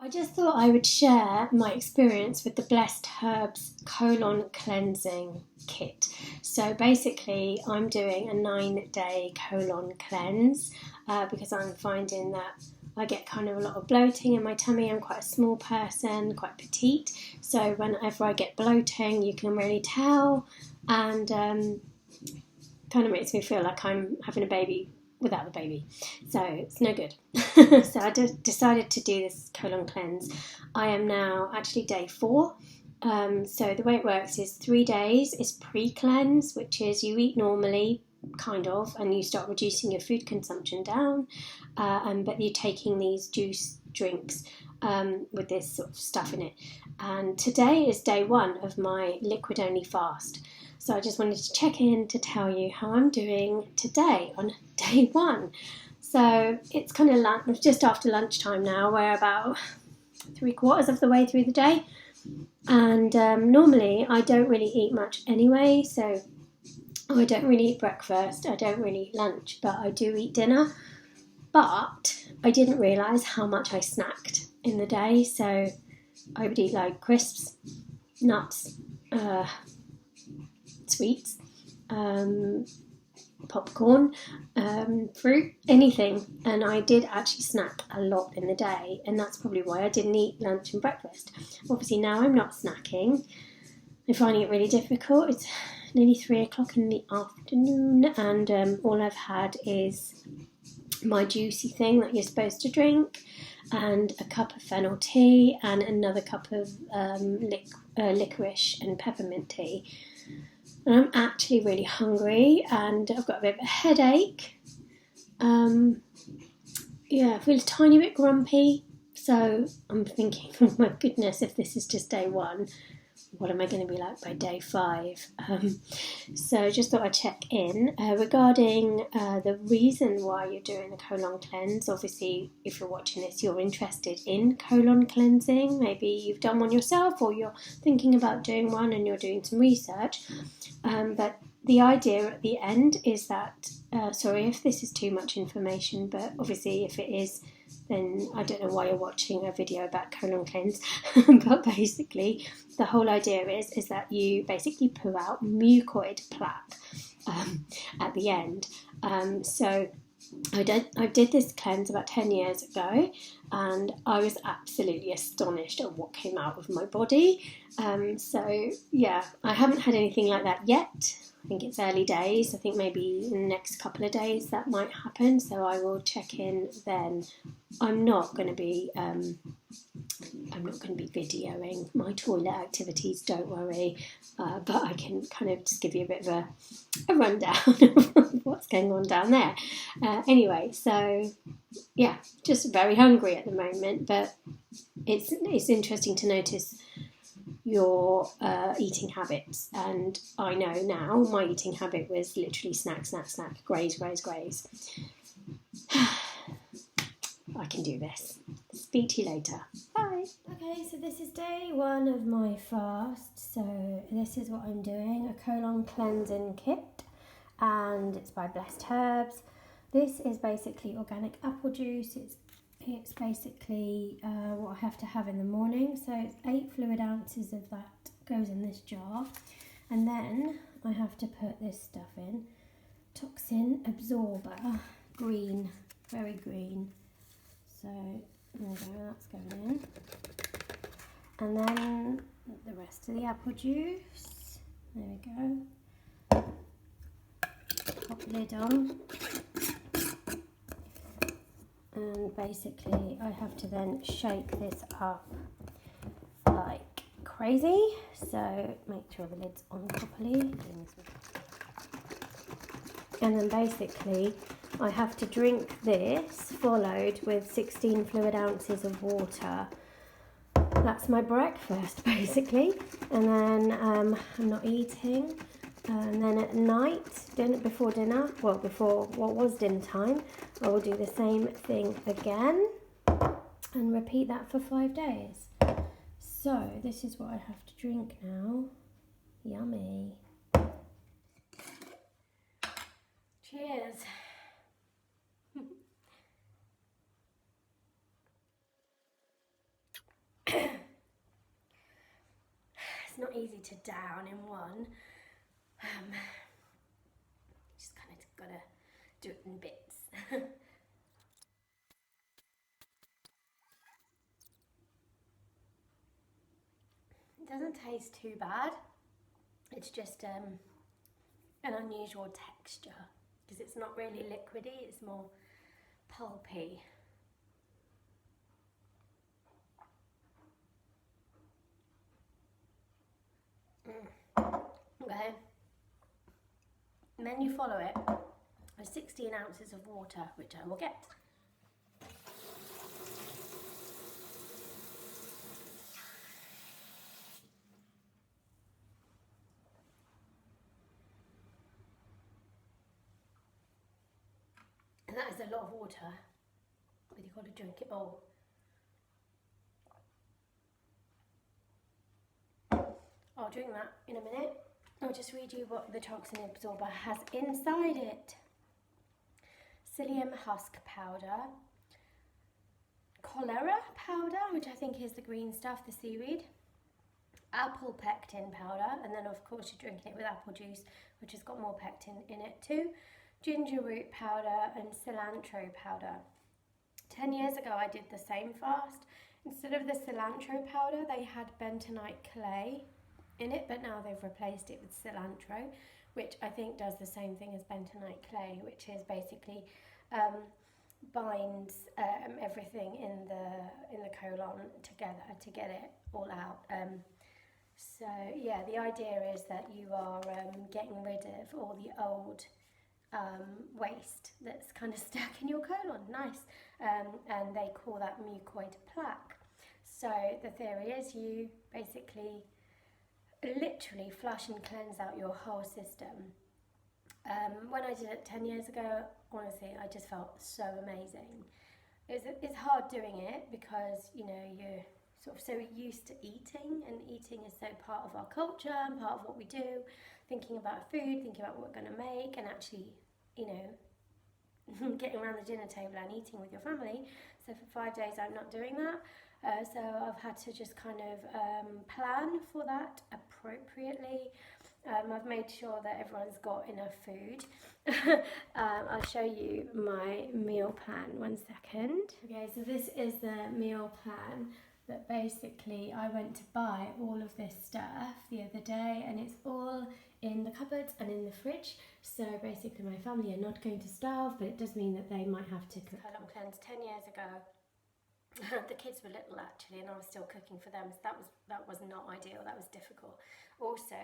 I just thought I would share my experience with the Blessed Herbs colon cleansing kit. So basically, I'm doing a 9-day colon cleanse because I'm finding that I get kind of a lot of bloating in my tummy. I'm quite a small person, quite petite. So whenever I get bloating, you can really tell, and kind of makes me feel like I'm having a baby without the baby, so it's no good. So I decided to do this colon cleanse. I am now actually day 4. So the way it works is 3 days is pre-cleanse, which is you eat normally, kind of, and you start reducing your food consumption down, but you're taking these juice drinks with this sort of stuff in it. And today is day 1 of my liquid only fast. So I just wanted to check in to tell you how I'm doing today on day 1. So it's kind of just after lunchtime now. We're about 3/4 of the way through the day. And normally I don't really eat much anyway. So I don't really eat breakfast. I don't really eat lunch, but I do eat dinner. But I didn't realise how much I snacked in the day. So I would eat like crisps, nuts, sweets, popcorn, fruit, anything. And I did actually snack a lot in the day, and that's probably why I didn't eat lunch and breakfast. Obviously now I'm not snacking. I'm finding it really difficult. It's nearly 3 o'clock in the afternoon, and all I've had is my juicy thing that you're supposed to drink, and a cup of fennel tea, and another cup of licorice and peppermint tea. And I'm actually really hungry, and I've got a bit of a headache. I feel a tiny bit grumpy. So I'm thinking, oh my goodness, if this is just day 1, what am I going to be like by day 5? So just thought I'd check in regarding the reason why you're doing the colon cleanse. Obviously, if you're watching this, you're interested in colon cleansing. Maybe you've done one yourself, or you're thinking about doing one and you're doing some research. But the idea at the end is that, sorry if this is too much information, but obviously if it is, then I don't know why you're watching a video about colon cleanse. But basically, the whole idea is that you basically poo out mucoid plaque at the end. So I did this cleanse about 10 years ago, and I was absolutely astonished at what came out of my body. So yeah, I haven't had anything like that yet. I think it's early days. I think maybe in the next couple of days that might happen, so I will check in then. I'm not going to be videoing my toilet activities, don't worry, but I can kind of just give you a bit of a rundown of what's going on down there. Anyway, so yeah, just very hungry at the moment, but it's interesting to notice your eating habits, and I know now my eating habit was literally snack, graze. I can do this. Speak to you later. Bye. Okay, so this is day 1 of my fast. So this is what I'm doing, a colon cleansing kit, and it's by Blessed Herbs. This is basically organic apple juice. It's basically what I have to have in the morning. So it's 8 fluid ounces of that goes in this jar. And then I have to put this stuff in. Toxin absorber, green, very green. So there we go, that's going in. And then the rest of the apple juice. There we go. Pop the lid on. And basically I have to then shake this up like crazy. So make sure the lid's on properly. And then basically I have to drink this followed with 16 fluid ounces of water. That's my breakfast basically. And then I'm not eating. And then at night, before what was dinner time, I will do the same thing again and repeat that for 5 days. So this is what I have to drink now. Yummy. Cheers. easy to down in one. Just kind of gotta do it in bits. It doesn't taste too bad. It's just an unusual texture because it's not really liquidy, it's more pulpy. Okay. And then you follow it with 16 ounces of water, which I will get. And that is a lot of water, but you've got to drink it all. I'll drink that in a minute. I'll just read you what the toxin absorber has inside it. Psyllium husk powder, cholera powder, which I think is the green stuff, the seaweed, apple pectin powder, and then of course you're drinking it with apple juice, which has got more pectin in it too, ginger root powder and cilantro powder. 10 years ago I did the same fast. Instead of the cilantro powder they had bentonite clay in it, but now they've replaced it with cilantro, which I think does the same thing as bentonite clay, which is basically binds everything in the colon together to get it all out. So yeah, the idea is that you are getting rid of all the old waste that's kind of stuck in your colon. Nice. And they call that mucoid plaque. So the theory is you basically literally flush and cleanse out your whole system. When I did it 10 years ago, honestly, I just felt so amazing. It's hard doing it because, you know, you're sort of so used to eating, and eating is so part of our culture and part of what we do, thinking about food, thinking about what we're going to make, and actually, you know, getting around the dinner table and eating with your family. So for 5 days I'm not doing that. So I've had to just kind of plan for that appropriately. I've made sure that everyone's got enough food. I'll show you my meal plan, 1 second. Okay, so this is the meal plan that basically I went to buy all of this stuff the other day, and it's all in the cupboards and in the fridge. So basically my family are not going to starve, but it does mean that they might have to cook. Colon cleanse 10 years ago. The kids were little actually, and I was still cooking for them, so that was not ideal. That was difficult. Also,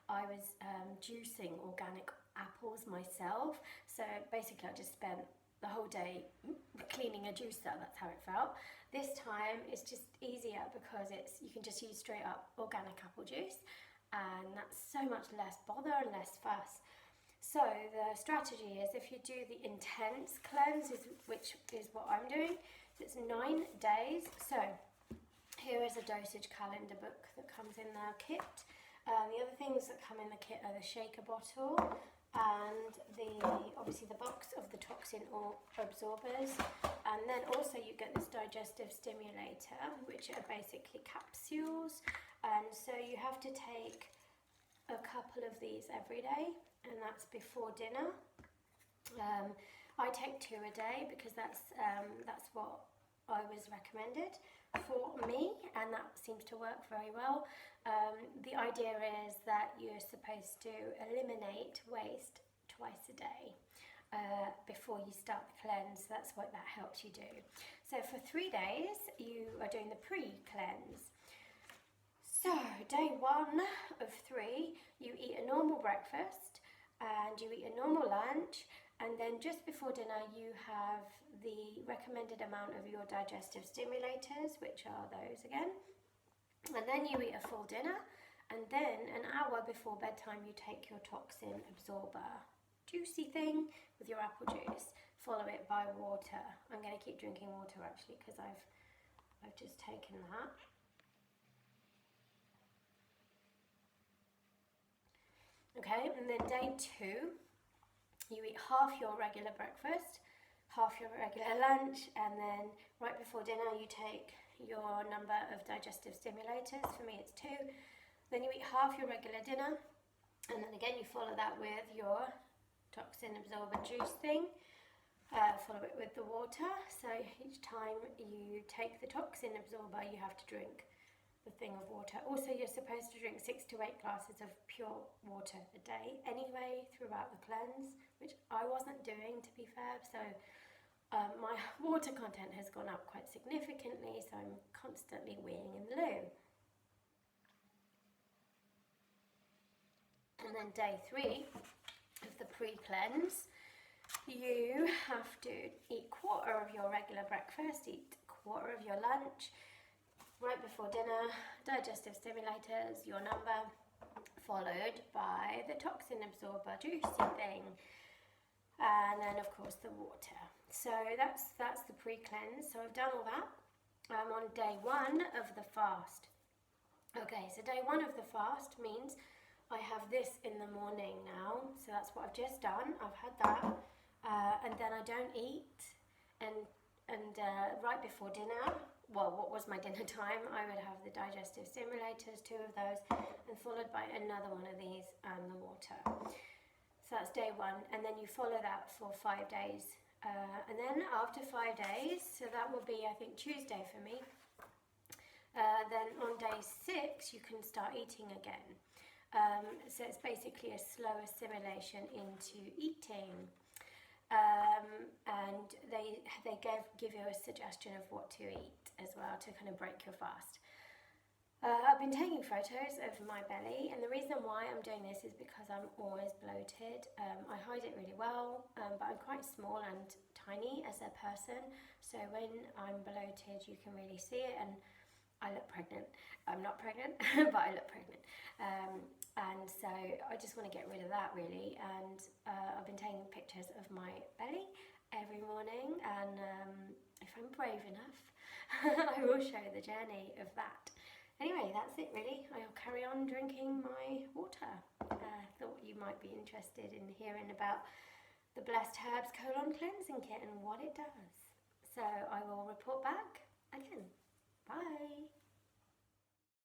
I was juicing organic apples myself, so basically I just spent the whole day cleaning a juicer. That's how it felt. This time it's just easier because you can just use straight up organic apple juice, and that's so much less bother and less fuss. So the strategy is, if you do the intense cleanse, which is what I'm doing, so it's 9 days. So here is a dosage calendar book that comes in the kit. The other things that come in the kit are the shaker bottle and obviously the box of the toxin or absorbers, and then also you get this digestive stimulator, which are basically capsules, and so you have to take a couple of these every day, and that's before dinner. I take 2 a day because that's what I was recommended for me, and that seems to work very well. The idea is that you're supposed to eliminate waste twice a day before you start the cleanse. That's what that helps you do. So for 3 days you are doing the pre-cleanse. So day 1 of 3, you eat a normal breakfast and you eat a normal lunch, and then just before dinner you have the recommended amount of your digestive stimulators, which are those again, and then you eat a full dinner, and then an hour before bedtime you take your toxin absorber juicy thing with your apple juice. Follow it by water. I'm going to keep drinking water actually because I've just taken that. Okay, and then day 2, you eat half your regular breakfast, half your regular lunch, and then right before dinner you take your number of digestive stimulators. For me it's 2. Then you eat half your regular dinner, and then again you follow that with your toxin absorber juice thing. Follow it with the water. So each time you take the toxin absorber, you have to drink the thing of water. Also, you're supposed to drink 6 to 8 glasses of pure water a day anyway throughout the cleanse, which I wasn't doing, to be fair. So my water content has gone up quite significantly, so I'm constantly weeing in the loo. And then day 3 of the pre-cleanse, you have to eat quarter of your regular breakfast, eat quarter of your lunch, right before dinner, digestive stimulators, your number, followed by the toxin absorber juicy thing, and then of course the water. So that's the pre-cleanse. So I've done all that. I'm on day 1 of the fast. Okay, so day 1 of the fast means I have this in the morning now. So that's what I've just done. I've had that, and then I don't eat, and right before dinner, well, what was my dinner time, I would have the digestive stimulators, 2 of those, and followed by another one of these and the water. So that's day 1, and then you follow that for 5 days. And then after 5 days, so that will be, I think, Tuesday for me, then on day 6, you can start eating again. So it's basically a slow assimilation into eating. And they give you a suggestion of what to eat as well to kind of break your fast. I've been taking photos of my belly, and the reason why I'm doing this is because I'm always bloated. I hide it really well, but I'm quite small and tiny as a person, so when I'm bloated you can really see it, and I look pregnant. I'm not pregnant, but I look pregnant. And so I just want to get rid of that really. And I've been taking pictures of my belly every morning, and if I'm brave enough, I will show the journey of that. Anyway, that's it really. I'll carry on drinking my water. Thought you might be interested in hearing about the Blessed Herbs Colon Cleansing Kit and what it does. So I will report back again. Bye.